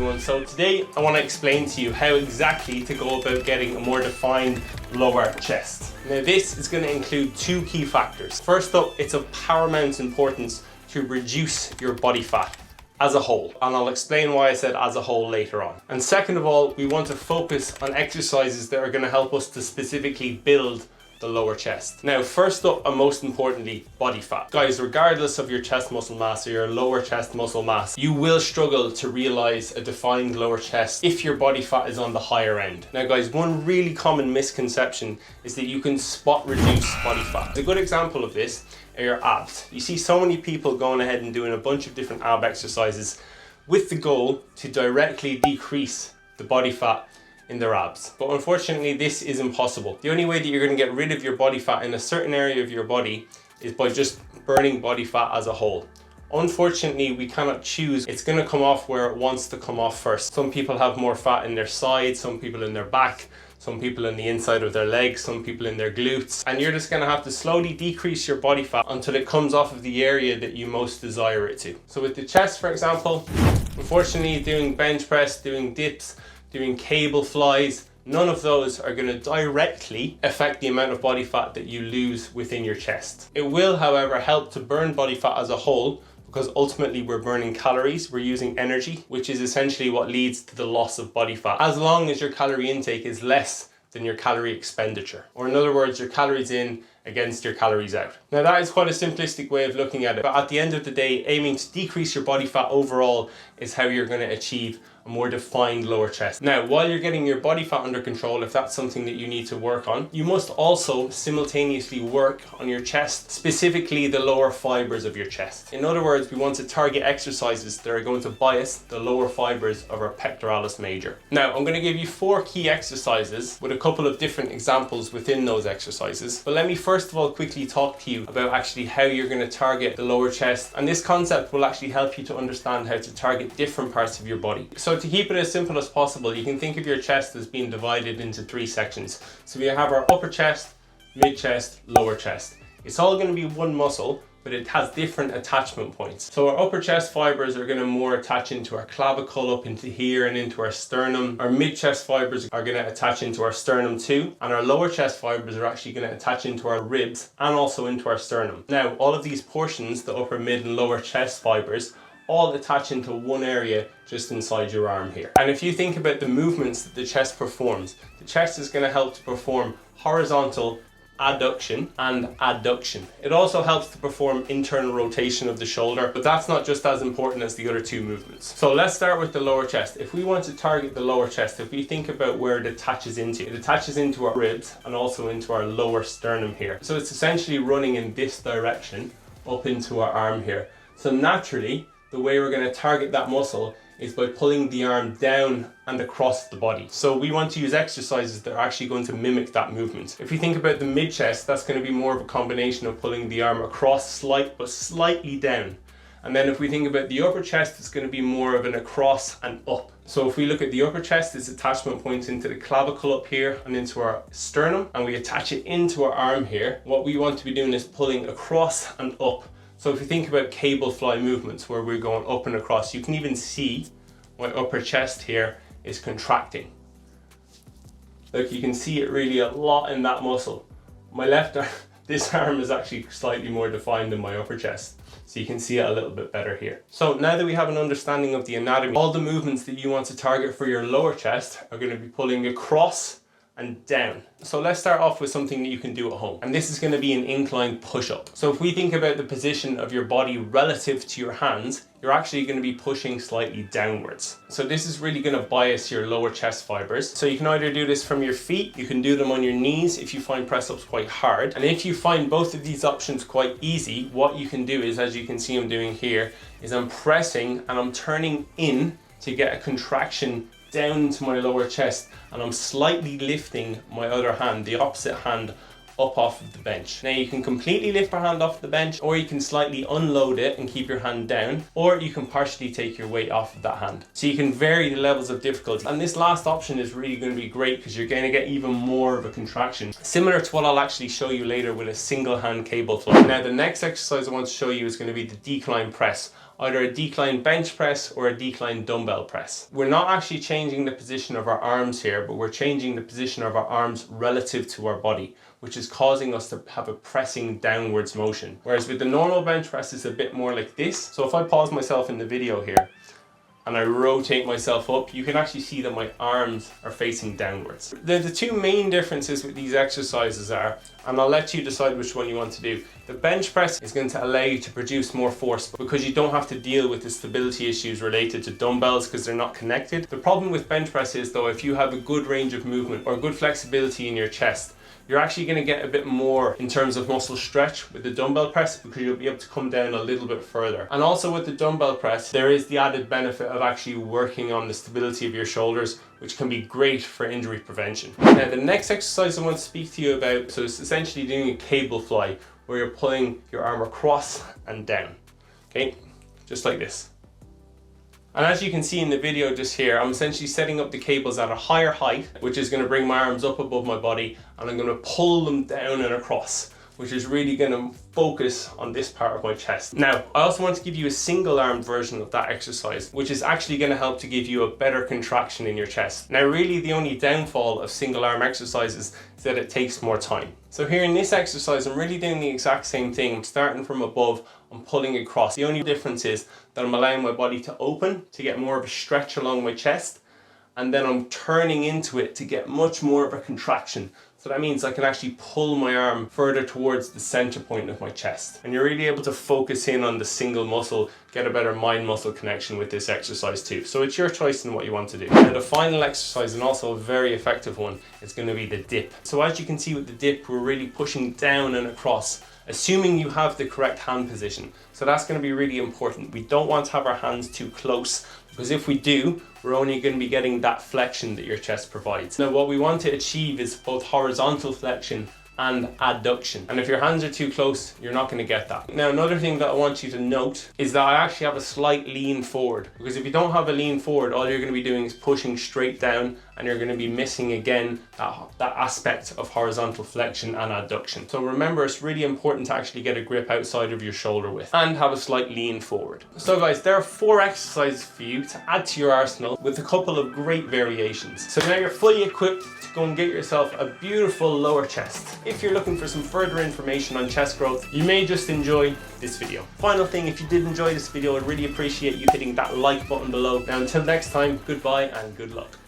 everyone. So today I want to explain to you how exactly to go about getting a more defined lower chest. Now this is going to include two key factors. First up, it's of paramount importance to reduce your body fat as a whole, and I'll explain why I said as a whole later on. And second of all, we want to focus on exercises that are going to help us to specifically build the lower chest. Now, first up and most importantly, body fat. Guys, regardless of your chest muscle mass or your lower chest muscle mass, you will struggle to realize a defined lower chest if your body fat is on the higher end. Now guys, one really common misconception is that you can spot reduce body fat. A good example of this are your abs. You see so many people going ahead and doing a bunch of different ab exercises with the goal to directly decrease the body fat in their abs. But unfortunately, this is impossible. The only way that you're going to get rid of your body fat in a certain area of your body is by just burning body fat as a whole. Unfortunately, we cannot choose. It's going to come off where it wants to come off first. Some people have more fat in their sides, some people in their back, some people in the inside of their legs, some people in their glutes. And you're just going to have to slowly decrease your body fat until it comes off of the area that you most desire it to. So with the chest, for example, unfortunately, doing bench press, doing dips, doing cable flies, none of those are going to directly affect the amount of body fat that you lose within your chest. It will, however, help to burn body fat as a whole, because ultimately we're burning calories, we're using energy, which is essentially what leads to the loss of body fat, as long as your calorie intake is less than your calorie expenditure. Or in other words, your calories in against your calories out. Now that is quite a simplistic way of looking at it, but at the end of the day, aiming to decrease your body fat overall is how you're going to achieve a more defined lower chest. Now, while you're getting your body fat under control, if that's something that you need to work on, you must also simultaneously work on your chest, specifically the lower fibers of your chest. In other words, we want to target exercises that are going to bias the lower fibers of our pectoralis major. Now, I'm going to give you 4 key exercises with a couple of different examples within those exercises. But let me first of all quickly talk to you about actually how you're going to target the lower chest. And this concept will actually help you to understand how to target different parts of your body. So to keep it as simple as possible, you can think of your chest as being divided into 3 sections. So we have our upper chest, mid chest, lower chest. It's all going to be one muscle, but it has different attachment points. So our upper chest fibers are going to more attach into our clavicle, up into here and into our sternum. Our mid chest fibers are going to attach into our sternum too. And our lower chest fibers are actually going to attach into our ribs and also into our sternum. Now, all of these portions, the upper, mid and lower chest fibers, all attach into one area just inside your arm here. And if you think about the movements that the chest performs, the chest is going to help to perform horizontal adduction and adduction. It also helps to perform internal rotation of the shoulder, but that's not just as important as the other 2 movements. So let's start with the lower chest. If we want to target the lower chest, if we think about where it attaches into our ribs and also into our lower sternum here. So it's essentially running in this direction up into our arm here. So naturally, the way we're going to target that muscle is by pulling the arm down and across the body. So we want to use exercises that are actually going to mimic that movement. If we think about the mid chest, that's going to be more of a combination of pulling the arm across slightly down. And then if we think about the upper chest, it's going to be more of an across and up. So if we look at the upper chest, its attachment points into the clavicle up here and into our sternum, and we attach it into our arm here. What we want to be doing is pulling across and up. So if you think about cable fly movements where we're going up and across, you can even see my upper chest here is contracting. Look, you can see it really a lot in that muscle. My left arm, this arm is actually slightly more defined than my upper chest. So you can see it a little bit better here. So now that we have an understanding of the anatomy, all the movements that you want to target for your lower chest are going to be pulling across and down. So let's start off with something that you can do at home. And this is going to be an incline push-up. So if we think about the position of your body relative to your hands, you're actually going to be pushing slightly downwards. So this is really going to bias your lower chest fibers. So you can either do this from your feet, you can do them on your knees if you find press-ups quite hard. And if you find both of these options quite easy, what you can do is, as you can see I'm doing here, is I'm pressing and I'm turning in to get a contraction down to my lower chest, and I'm slightly lifting my other hand, the opposite hand, up off of the bench. Now you can completely lift your hand off the bench, or you can slightly unload it and keep your hand down, or you can partially take your weight off of that hand. So you can vary the levels of difficulty. And this last option is really going to be great because you're going to get even more of a contraction, similar to what I'll actually show you later with a single hand cable fly. Now the next exercise I want to show you is going to be the decline press. either a decline bench press or a decline dumbbell press. We're not actually changing the position of our arms here, but we're changing the position of our arms relative to our body, which is causing us to have a pressing downwards motion. Whereas with the normal bench press, it's a bit more like this. So if I pause myself in the video here, and I rotate myself up, you can actually see that my arms are facing downwards. The two main differences with these exercises are, and I'll let you decide which one you want to do. The bench press is going to allow you to produce more force because you don't have to deal with the stability issues related to dumbbells because they're not connected. The problem with bench press is though, if you have a good range of movement or good flexibility in your chest, you're actually going to get a bit more in terms of muscle stretch with the dumbbell press because you'll be able to come down a little bit further. And also with the dumbbell press, there is the added benefit of actually working on the stability of your shoulders, which can be great for injury prevention. Now, the next exercise I want to speak to you about, so it's essentially doing a cable fly where you're pulling your arm across and down, okay? Just like this. And as you can see in the video just here, I'm essentially setting up the cables at a higher height, which is going to bring my arms up above my body, and I'm going to pull them down and across, which is really going to focus on this part of my chest. Now, I also want to give you a single arm version of that exercise, which is actually going to help to give you a better contraction in your chest. Now, really the only downfall of single arm exercises is that it takes more time. So here in this exercise, I'm really doing the exact same thing. I'm starting from above, I'm pulling across. The only difference is that I'm allowing my body to open to get more of a stretch along my chest, and then I'm turning into it to get much more of a contraction. So that means I can actually pull my arm further towards the center point of my chest. And you're really able to focus in on the single muscle, get a better mind muscle connection with this exercise too. So it's your choice in what you want to do. Now the final exercise, and also a very effective one, is going to be the dip. So as you can see with the dip, we're really pushing down and across, assuming you have the correct hand position. So that's going to be really important. We don't want to have our hands too close, because if we do, we're only going to be getting that flexion that your chest provides. Now what we want to achieve is both horizontal flexion and adduction. And if your hands are too close, you're not going to get that. Now another thing that I want you to note is that I actually have a slight lean forward, because if you don't have a lean forward, all you're going to be doing is pushing straight down, and you're going to be missing again that aspect of horizontal flexion and adduction. So remember, it's really important to actually get a grip outside of your shoulder width and have a slight lean forward. So guys, there are 4 exercises for you to add to your arsenal with a couple of great variations. So now you're fully equipped to go and get yourself a beautiful lower chest. If you're looking for some further information on chest growth, you may just enjoy this video. Final thing, if you did enjoy this video, I'd really appreciate you hitting that like button below. Now until next time, goodbye and good luck.